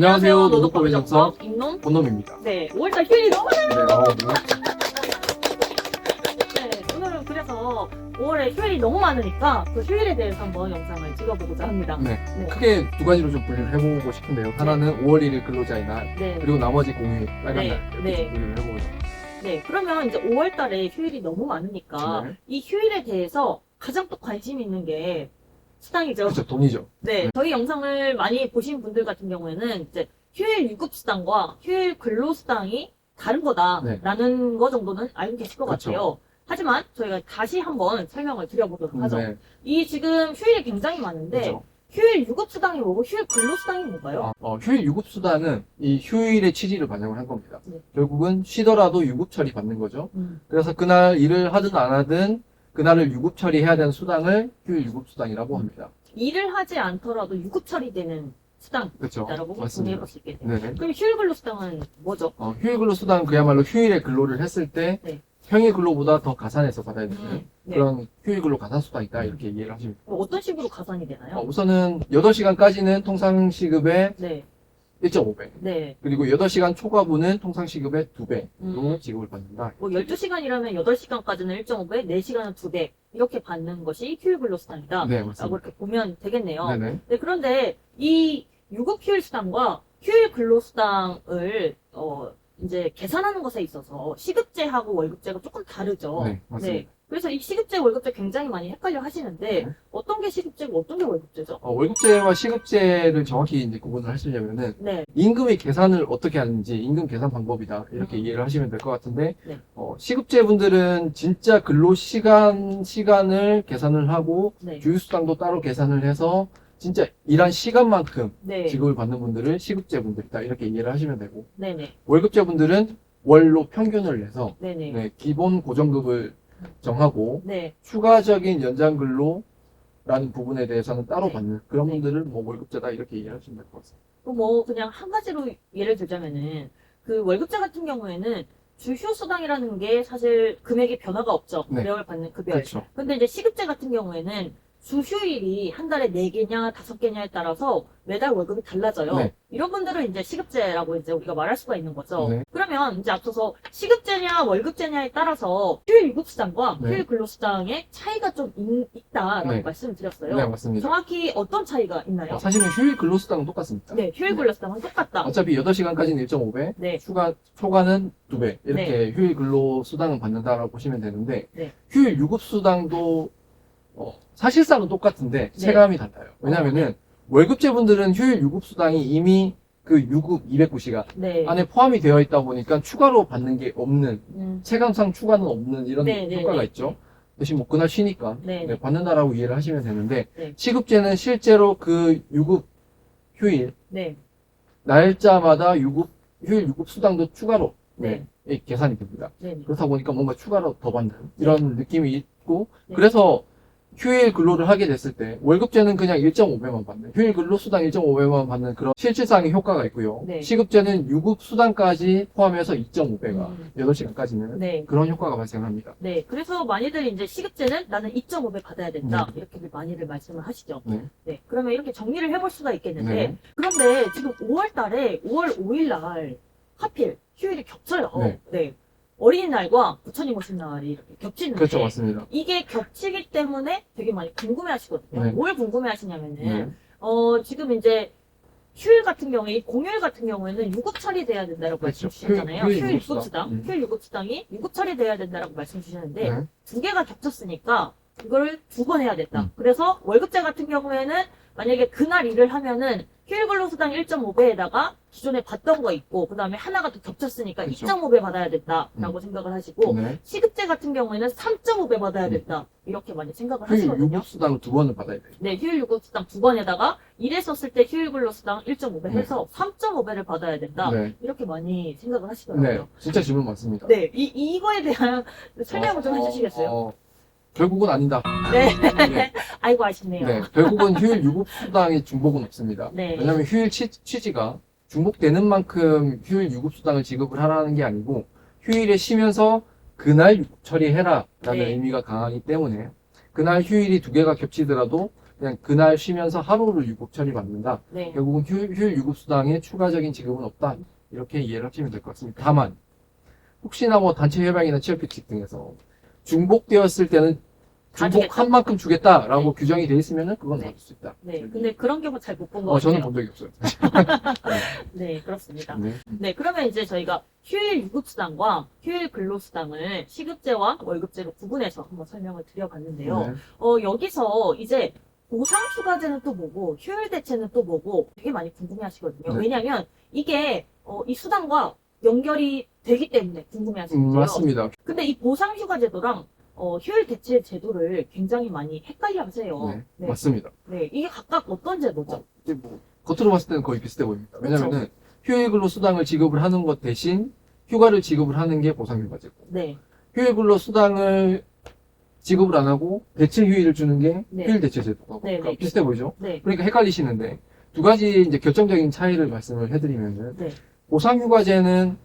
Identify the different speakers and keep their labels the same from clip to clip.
Speaker 1: 안녕하세요. 노동법의 정석
Speaker 2: 임놈.
Speaker 1: 본놈입니다.
Speaker 2: 네, 5월달 휴일이 너무 많아요.
Speaker 1: 네,
Speaker 2: 네, 오늘은 그래서 5월에 휴일이 너무 많으니까 그 휴일에 대해서 한번 영상을 찍어보고자 합니다.
Speaker 1: 네.
Speaker 2: 네.
Speaker 1: 크게 두 가지로 좀 분류를 해보고 싶은데요. 하나는 5월 1일 근로자의 날,
Speaker 2: 네.
Speaker 1: 그리고 나머지 공휴일, 빨간
Speaker 2: 네,
Speaker 1: 날 이렇게
Speaker 2: 네.
Speaker 1: 좀 분류를 해보고자 합니다.
Speaker 2: 네, 그러면 이제 5월달에 휴일이 너무 많으니까
Speaker 1: 네.
Speaker 2: 이 휴일에 대해서 가장 또 관심 있는 게 수당이죠.
Speaker 1: 그렇죠, 돈이죠.
Speaker 2: 네, 저희 영상을 많이 보신 분들 같은 경우에는 이제 휴일 유급수당과 휴일 근로수당이 다른 거다라는 거 정도는 알고 계실 것
Speaker 1: 그렇죠.
Speaker 2: 같아요. 하지만 저희가 다시 한번 설명을 드려보도록 하죠.
Speaker 1: 네,
Speaker 2: 이 지금 휴일이 굉장히 많은데
Speaker 1: 그렇죠.
Speaker 2: 휴일 유급수당이 뭐고 휴일 근로수당이 뭔가요?
Speaker 1: 휴일 유급수당은 이 휴일의 취지를 반영을 한 겁니다.
Speaker 2: 네.
Speaker 1: 결국은 쉬더라도 유급 처리 받는 거죠.
Speaker 2: 음.
Speaker 1: 그래서 그날 일을 하든 안 하든 그날을 유급 처리해야 되는 수당을 휴일 유급수당이라고 합니다.
Speaker 2: 일을 하지 않더라도 유급 처리되는 수당이라고
Speaker 1: 그렇죠.
Speaker 2: 정리해
Speaker 1: 맞습니다.
Speaker 2: 볼 수 있겠네요.
Speaker 1: 네.
Speaker 2: 그럼 휴일 근로수당은 뭐죠?
Speaker 1: 휴일 근로수당은 그야말로 휴일에 근로를 했을 때
Speaker 2: 네.
Speaker 1: 평일 근로보다 더 가산해서 받아야 되는
Speaker 2: 네.
Speaker 1: 그런 휴일 근로 가산수당이다 이렇게 이해를 하시면 돼요.
Speaker 2: 어떤 식으로 가산이 되나요?
Speaker 1: 우선은 8시간까지는 통상시급의
Speaker 2: 네,
Speaker 1: 1.5배,
Speaker 2: 네.
Speaker 1: 그리고 8시간 초과분은 통상시급의 2배로
Speaker 2: 음.
Speaker 1: 지급을 받는다.
Speaker 2: 뭐 12시간이라면 8시간까지는 1.5배, 4시간은 2배 이렇게 받는 것이 휴일 근로수당이다
Speaker 1: 네,
Speaker 2: 라고
Speaker 1: 맞습니다.
Speaker 2: 이렇게 보면 되겠네요.
Speaker 1: 네네.
Speaker 2: 네, 그런데 이 유급 휴일 수당과 휴일 근로수당을 이제 계산하는 것에 있어서 시급제하고 월급제가 조금 다르죠.
Speaker 1: 네, 맞습니다.
Speaker 2: 그래서 이 시급제, 월급제 굉장히 많이 헷갈려 하시는데
Speaker 1: 네.
Speaker 2: 어떤 게 시급제고 어떤 게 월급제죠?
Speaker 1: 월급제와 시급제를 정확히 이제 구분을 하시려면은
Speaker 2: 네,
Speaker 1: 임금의 계산을 어떻게 하는지 임금 계산 방법이다 이렇게 이해를 하시면 될 것 같은데
Speaker 2: 네.
Speaker 1: 시급제 분들은 진짜 근로 시간을 계산을 하고
Speaker 2: 네,
Speaker 1: 주휴수당도 따로 계산을 해서 진짜 일한 시간만큼
Speaker 2: 네,
Speaker 1: 지급을 받는 분들을 시급제 분들이다 이렇게 이해를 하시면 되고,
Speaker 2: 네, 네,
Speaker 1: 월급제 분들은 월로 평균을 내서
Speaker 2: 네, 네,
Speaker 1: 기본 고정급을 정하고
Speaker 2: 네,
Speaker 1: 추가적인 연장 근로라는 부분에 대해서는 따로
Speaker 2: 네.
Speaker 1: 받는 그런
Speaker 2: 네.
Speaker 1: 분들을 뭐 월급제다 이렇게 이해하시면 될 것 같습니다.
Speaker 2: 뭐 그냥 한 가지로 예를 들자면은 그 월급제 같은 경우에는 주휴수당이라는 게 사실 금액의 변화가 없죠.
Speaker 1: 네.
Speaker 2: 매월 받는 급여.
Speaker 1: 그렇죠.
Speaker 2: 근데 이제 시급제 같은 경우에는 주휴일이 한 달에 4개냐 5개냐에 따라서 매달 월급이 달라져요.
Speaker 1: 네.
Speaker 2: 이런 분들은 이제 시급제라고 이제 우리가 말할 수가 있는 거죠.
Speaker 1: 네.
Speaker 2: 그러면 이제 앞서서 시급제냐 월급제냐에 따라서 휴일 유급수당과
Speaker 1: 네.
Speaker 2: 휴일 근로수당의 차이가 좀 있다라고
Speaker 1: 네.
Speaker 2: 말씀을 드렸어요.
Speaker 1: 네, 맞습니다.
Speaker 2: 정확히 어떤 차이가 있나요?
Speaker 1: 사실은 휴일 근로수당은 똑같습니다.
Speaker 2: 네, 휴일 근로수당은 똑같다.
Speaker 1: 어차피 8시간까지는 1.5배,
Speaker 2: 네.
Speaker 1: 초과는 2배 이렇게 휴일 근로수당은 받는다라고 보시면 되는데,
Speaker 2: 네.
Speaker 1: 휴일 유급수당도 사실상은 똑같은데
Speaker 2: 네.
Speaker 1: 체감이 달라요. 왜냐면은 월급제 분들은 휴일 유급수당이 이미 그 유급 209시간
Speaker 2: 네.
Speaker 1: 안에 포함이 되어 있다 보니까 추가로 받는 게 없는,
Speaker 2: 음,
Speaker 1: 체감상 추가는 없는 이런
Speaker 2: 네, 네,
Speaker 1: 효과가
Speaker 2: 네.
Speaker 1: 있죠. 대신 뭐 그날 쉬니까
Speaker 2: 네.
Speaker 1: 받는다라고 이해를 하시면 되는데,
Speaker 2: 네.
Speaker 1: 시급제는 실제로 그 유급 휴일
Speaker 2: 네.
Speaker 1: 날짜마다 휴일 유급 수당도 추가로
Speaker 2: 네.
Speaker 1: 계산이 됩니다.
Speaker 2: 네.
Speaker 1: 그렇다 보니까 뭔가 추가로 더 받는 이런 느낌이 있고,
Speaker 2: 네.
Speaker 1: 그래서 휴일 근로를 하게 됐을 때 월급제는 그냥 1.5배만 받는, 휴일 근로수당 1.5배만 받는 그런 실질상의 효과가 있고요.
Speaker 2: 네.
Speaker 1: 시급제는 유급수당까지 포함해서 2.5배가
Speaker 2: 음.
Speaker 1: 8시간까지는
Speaker 2: 네.
Speaker 1: 그런 효과가 발생합니다.
Speaker 2: 네. 그래서 많이들 이제 시급제는 나는 2.5배 받아야 된다.
Speaker 1: 네.
Speaker 2: 이렇게 많이들 말씀을 하시죠.
Speaker 1: 네.
Speaker 2: 네. 그러면 이렇게 정리를 해볼 수가 있겠는데,
Speaker 1: 네.
Speaker 2: 그런데 지금 5월 달에 5월 5일 날 하필 휴일이 겹쳐요.
Speaker 1: 네.
Speaker 2: 어린이날과 부처님 오신 날이 이렇게 겹치는데,
Speaker 1: 그렇죠, 맞습니다.
Speaker 2: 이게 겹치기 때문에 되게 많이 궁금해 하시거든요.
Speaker 1: 네.
Speaker 2: 뭘 궁금해 하시냐면은,
Speaker 1: 네.
Speaker 2: 지금 이제 휴일 같은 경우에, 이 공휴일 같은 경우에는 유급 처리돼야 된다라고
Speaker 1: 그렇죠.
Speaker 2: 말씀 주셨잖아요.
Speaker 1: 휴일
Speaker 2: 휴일
Speaker 1: 유급수당.
Speaker 2: 유급수당. 휴일 유급수당이 유급 처리돼야 된다라고 말씀 주셨는데,
Speaker 1: 네.
Speaker 2: 두 개가 겹쳤으니까 그거를 2번 해야 됐다.
Speaker 1: 음.
Speaker 2: 그래서 월급제 같은 경우에는 만약에 그날 일을 하면은 휴일 근로수당 1.5배에다가 기존에 받던 거 있고, 그 다음에 하나가 또 겹쳤으니까
Speaker 1: 그렇죠.
Speaker 2: 2.5배 받아야 된다라고 생각을 하시고,
Speaker 1: 네.
Speaker 2: 시급제 같은 경우에는 3.5배 받아야 된다. 이렇게 많이 생각을
Speaker 1: 휴일
Speaker 2: 하시거든요.
Speaker 1: 유급수당을 2번을 받아야 돼요.
Speaker 2: 네, 휴일 유급수당 2번에다가 일했었을 때 휴일 근로수당 1.5배 해서 3.5배를 받아야 된다.
Speaker 1: 네.
Speaker 2: 이렇게 많이 생각을
Speaker 1: 네.
Speaker 2: 하시더라고요.
Speaker 1: 진짜 질문 맞습니다.
Speaker 2: 네, 이거에 대한 설명을 좀 해주시겠어요?
Speaker 1: 결국은 아니다.
Speaker 2: 네.
Speaker 1: 네.
Speaker 2: 아이고, 아쉽네요.
Speaker 1: 네, 결국은 휴일 유급수당의 중복은 없습니다.
Speaker 2: 네.
Speaker 1: 왜냐하면 휴일 취지가 중복되는 만큼 휴일 유급수당을 지급을 하라는 게 아니고, 휴일에 쉬면서 그날 처리해라 라는
Speaker 2: 네.
Speaker 1: 의미가 강하기 때문에 그날 휴일이 2개가 겹치더라도 그냥 그날 쉬면서 하루를 유급 처리받는다.
Speaker 2: 네.
Speaker 1: 결국은 휴일 유급수당에 추가적인 지급은 없다. 이렇게 이해를 하시면 될 것 같습니다. 다만 혹시나 뭐 단체 협약이나 취업규칙 등에서 중복되었을 때는
Speaker 2: 다 주겠다?
Speaker 1: 중복한 만큼 주겠다라고
Speaker 2: 네.
Speaker 1: 규정이 돼 있으면은 그건
Speaker 2: 네.
Speaker 1: 받을 수 있다.
Speaker 2: 네. 근데 그런 경우 잘 못 본 것
Speaker 1: 저는
Speaker 2: 같아요.
Speaker 1: 본 적이 없어요.
Speaker 2: 네, 그렇습니다.
Speaker 1: 네.
Speaker 2: 네, 그러면 이제 저희가 휴일 유급수당과 휴일 근로수당을 시급제와 월급제로 구분해서 한번 설명을 드려봤는데요.
Speaker 1: 네.
Speaker 2: 여기서 이제 보상휴가제는 또 뭐고, 휴일 대체는 또 뭐고, 되게 많이 궁금해 하시거든요.
Speaker 1: 네.
Speaker 2: 왜냐면 이게, 이 수당과 연결이 되기 때문에 궁금해 하시는데요.
Speaker 1: 맞습니다.
Speaker 2: 근데 이 보상휴가제도랑, 휴일 대체 제도를 굉장히 많이 헷갈려 하세요.
Speaker 1: 네.
Speaker 2: 네.
Speaker 1: 맞습니다.
Speaker 2: 네, 이게 각각 어떤 제도죠?
Speaker 1: 이제 뭐 겉으로 봤을 때는 거의 비슷해 보입니다. 왜냐면은 휴일 근로 수당을 지급을 하는 것 대신 휴가를 지급을 하는 게 보상휴가제고,
Speaker 2: 네.
Speaker 1: 휴일 근로 수당을 지급을 안 하고 대체 휴일을 주는 게
Speaker 2: 네.
Speaker 1: 휴일 대체 제도고
Speaker 2: 네, 네.
Speaker 1: 비슷해 보이죠?
Speaker 2: 네.
Speaker 1: 그러니까 헷갈리시는데 두 가지 이제 결정적인 차이를 말씀을 해드리면은
Speaker 2: 네.
Speaker 1: 보상휴가제는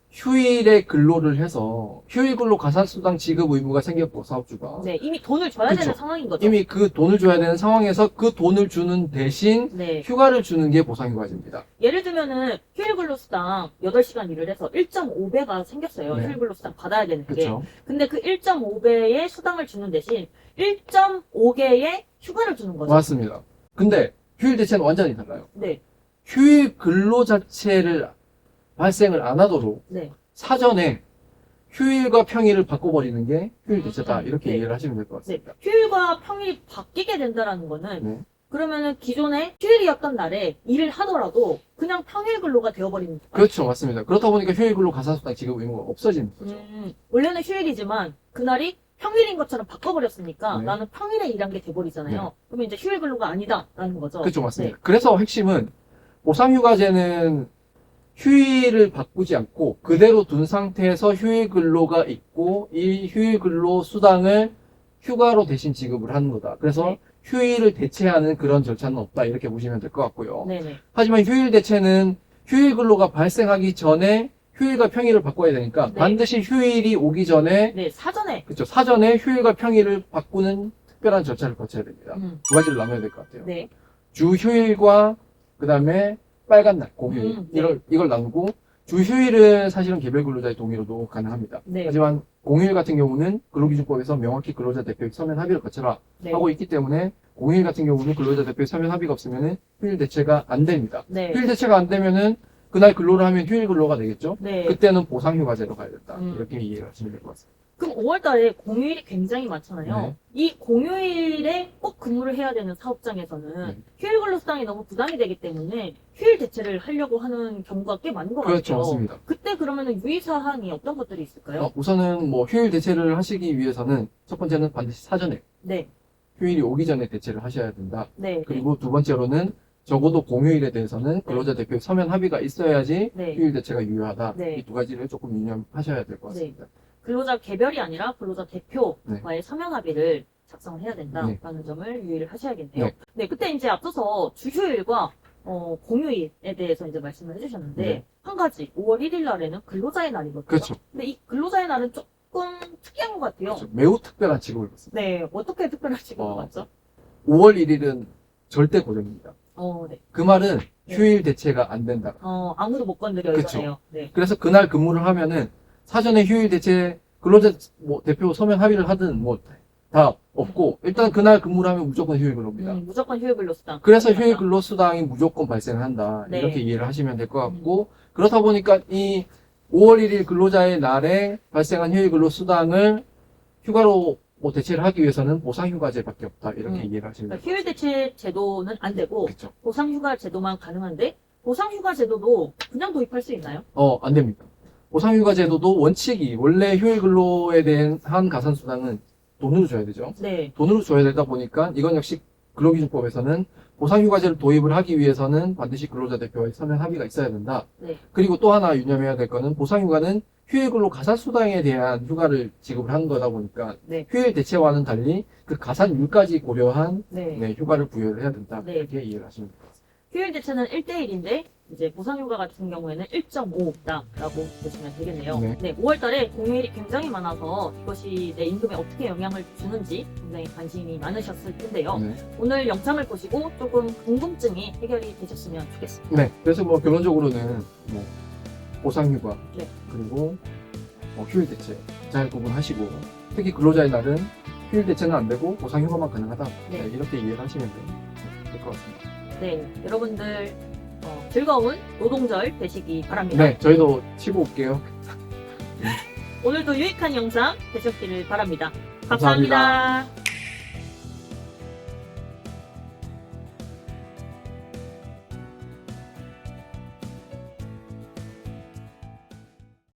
Speaker 1: 휴일에 근로를 해서 휴일 근로 가산수당 지급 의무가 생겼고 사업주가
Speaker 2: 네, 이미 돈을 줘야
Speaker 1: 그쵸.
Speaker 2: 되는 상황인 거죠.
Speaker 1: 이미 그 돈을 줘야 되는 상황에서 그 돈을 주는 대신
Speaker 2: 네.
Speaker 1: 휴가를 주는 게 보상휴가제입니다.
Speaker 2: 예를 들면은 휴일 근로수당 8시간 일을 해서 1.5배가 생겼어요.
Speaker 1: 네.
Speaker 2: 휴일 근로수당 받아야 되는 게.
Speaker 1: 그렇죠?
Speaker 2: 근데 그 1.5배의 수당을 주는 대신 1.5개의 휴가를 주는 거죠.
Speaker 1: 맞습니다. 근데 휴일 대체는 완전히 달라요.
Speaker 2: 네.
Speaker 1: 휴일 근로 자체를 발생을 안 하도록
Speaker 2: 네.
Speaker 1: 사전에 휴일과 평일을 바꿔버리는 게 휴일 대체다. 이렇게
Speaker 2: 네.
Speaker 1: 이해를 하시면 될 것
Speaker 2: 네.
Speaker 1: 같습니다.
Speaker 2: 휴일과 평일이 바뀌게 된다라는 거는
Speaker 1: 네.
Speaker 2: 그러면은 기존에 휴일이었던 날에 일을 하더라도 그냥 평일 근로가 되어버리는 거죠.
Speaker 1: 그렇죠. 맞습니다. 그렇다 보니까 휴일 근로 가산수당 지급 의무가 없어지는 거죠.
Speaker 2: 원래는 휴일이지만 그날이 평일인 것처럼 바꿔버렸으니까
Speaker 1: 네.
Speaker 2: 나는 평일에 일한 게 돼버리잖아요.
Speaker 1: 네.
Speaker 2: 그러면 이제 휴일 근로가 아니다라는 거죠.
Speaker 1: 그렇죠. 맞습니다.
Speaker 2: 네.
Speaker 1: 그래서 핵심은 보상휴가제는 휴일을 바꾸지 않고 그대로 둔 상태에서 휴일 근로가 있고 이 휴일 근로 수당을 휴가로 대신 지급을 하는 거다. 그래서
Speaker 2: 네.
Speaker 1: 휴일을 대체하는 그런 절차는 없다. 이렇게 보시면 될 것 같고요.
Speaker 2: 네네.
Speaker 1: 하지만 휴일 대체는 휴일 근로가 발생하기 전에 휴일과 평일을 바꿔야 되니까
Speaker 2: 네.
Speaker 1: 반드시 휴일이 오기 전에
Speaker 2: 네, 사전에.
Speaker 1: 그렇죠. 사전에 휴일과 평일을 바꾸는 특별한 절차를 거쳐야 됩니다. 두 가지를 나눠야 될 것 같아요.
Speaker 2: 네.
Speaker 1: 주 휴일과 그 다음에 빨간 날, 공휴일
Speaker 2: 네.
Speaker 1: 이걸 나누고 주 휴일은 사실은 개별 근로자의 동의로도 가능합니다.
Speaker 2: 네.
Speaker 1: 하지만 공휴일 같은 경우는 근로기준법에서 명확히 근로자 대표의 서면 합의를 거쳐라
Speaker 2: 네.
Speaker 1: 하고 있기 때문에 공휴일 같은 경우는 근로자 대표의 서면 합의가 없으면은 휴일 대체가 안 됩니다.
Speaker 2: 네.
Speaker 1: 휴일 대체가 안 되면은 그날 근로를 하면 휴일 근로가 되겠죠.
Speaker 2: 네.
Speaker 1: 그때는 보상휴가제로 가야 된다.
Speaker 2: 음.
Speaker 1: 이렇게 이해를 하시면 될 것 같습니다.
Speaker 2: 그럼 5월 달에 공휴일이 굉장히 많잖아요.
Speaker 1: 네.
Speaker 2: 이 공휴일에 꼭 근무를 해야 되는 사업장에서는
Speaker 1: 네.
Speaker 2: 휴일 근로 수당이 너무 부담이 되기 때문에 휴일 대체를 하려고 하는 경우가 꽤 많은 것
Speaker 1: 그렇죠.
Speaker 2: 같아요.
Speaker 1: 맞습니다.
Speaker 2: 그때 그러면은 유의사항이 어떤 것들이 있을까요?
Speaker 1: 우선은 뭐 휴일 대체를 하시기 위해서는 첫 번째는 반드시 사전에
Speaker 2: 네.
Speaker 1: 휴일이 오기 전에 대체를 하셔야 된다.
Speaker 2: 네.
Speaker 1: 그리고 두 번째로는 적어도 공휴일에 대해서는 근로자 대표의 서면 합의가 있어야지
Speaker 2: 네.
Speaker 1: 휴일 대체가 유효하다.
Speaker 2: 네.
Speaker 1: 이 두 가지를 조금 유념하셔야 될 것 같습니다.
Speaker 2: 근로자 개별이 아니라 근로자 대표와의
Speaker 1: 네.
Speaker 2: 서면 합의를 작성을 해야 된다라는 점을 유의를 하셔야겠네요.
Speaker 1: 네.
Speaker 2: 네, 그때 이제 앞서서 주휴일과 공휴일에 대해서 이제 말씀을 해주셨는데
Speaker 1: 네.
Speaker 2: 한 가지 5월 1일 날에는 근로자의 날이거든요.
Speaker 1: 그렇죠.
Speaker 2: 근데 이 근로자의 날은 조금 특이한 것 같아요.
Speaker 1: 그렇죠. 매우 특별한 직업을 받습니다.
Speaker 2: 네, 어떻게 특별한 직업을
Speaker 1: 어.
Speaker 2: 맞죠?
Speaker 1: 5월 1일은 절대 고정입니다.
Speaker 2: 네.
Speaker 1: 그 말은
Speaker 2: 네.
Speaker 1: 휴일 대체가 안 된다.
Speaker 2: 아무도 못 건드려
Speaker 1: 그쵸.
Speaker 2: 이거네요. 네.
Speaker 1: 그래서 그날 근무를 하면은 사전에 휴일 대체 근로자 뭐 대표 서면 합의를 하든 뭐 다 없고 일단 그날 근무를 하면 무조건 휴일 근로입니다.
Speaker 2: 무조건 휴일 근로 수당.
Speaker 1: 그래서 휴일 근로 수당이 무조건 발생한다.
Speaker 2: 네.
Speaker 1: 이렇게 이해를 하시면 될 것 같고 그렇다 보니까 이 5월 1일 근로자의 날에 발생한 휴일 근로 수당을 휴가로 뭐 대체를 하기 위해서는 보상휴가제밖에 없다. 이렇게 이해를 하시면
Speaker 2: 그러니까
Speaker 1: 됩니다.
Speaker 2: 휴일 대체 제도는 안 되고
Speaker 1: 그렇죠.
Speaker 2: 보상휴가 제도만 가능한데 보상휴가 제도도 그냥 도입할 수 있나요?
Speaker 1: 안 됩니다. 보상휴가제도도 원칙이 원래 휴일 근로에 대한 가산수당은 돈으로 줘야 되죠.
Speaker 2: 네.
Speaker 1: 돈으로 줘야 되다 보니까 이건 역시 근로기준법에서는 보상휴가제를 도입을 하기 위해서는 반드시 근로자 대표와의 서면 합의가 있어야 된다.
Speaker 2: 네.
Speaker 1: 그리고 또 하나 유념해야 될 거는 보상휴가는 휴일 근로 가산수당에 대한 휴가를 지급을 하는 거다 보니까
Speaker 2: 네.
Speaker 1: 휴일 대체와는 달리 그 가산율까지 고려한
Speaker 2: 네.
Speaker 1: 휴가를 부여를 해야 된다.
Speaker 2: 네.
Speaker 1: 이렇게 이해를 하시면 됩니다.
Speaker 2: 휴일 대체는 1대1인데 이제 보상휴가 같은 경우에는 1.5다라고 보시면 되겠네요.
Speaker 1: 네.
Speaker 2: 네, 5월달에 공휴일이 굉장히 많아서 이것이 내 임금에 어떻게 영향을 주는지 굉장히 관심이 많으셨을 텐데요.
Speaker 1: 네.
Speaker 2: 오늘 영상을 보시고 조금 궁금증이 해결이 되셨으면 좋겠습니다.
Speaker 1: 네. 그래서 뭐 결론적으로는 뭐 보상휴가
Speaker 2: 네.
Speaker 1: 그리고 휴일 대체 잘 구분하시고 특히 근로자의 날은 휴일 대체는 안 되고 보상휴가만 가능하다.
Speaker 2: 네.
Speaker 1: 네, 이렇게 이해를 하시면 될 것 같습니다.
Speaker 2: 네, 여러분들 즐거운 노동절 되시기 바랍니다.
Speaker 1: 네, 저희도 치고 올게요.
Speaker 2: 오늘도 유익한 영상 되셨기를 바랍니다.
Speaker 1: 감사합니다.
Speaker 2: 감사합니다.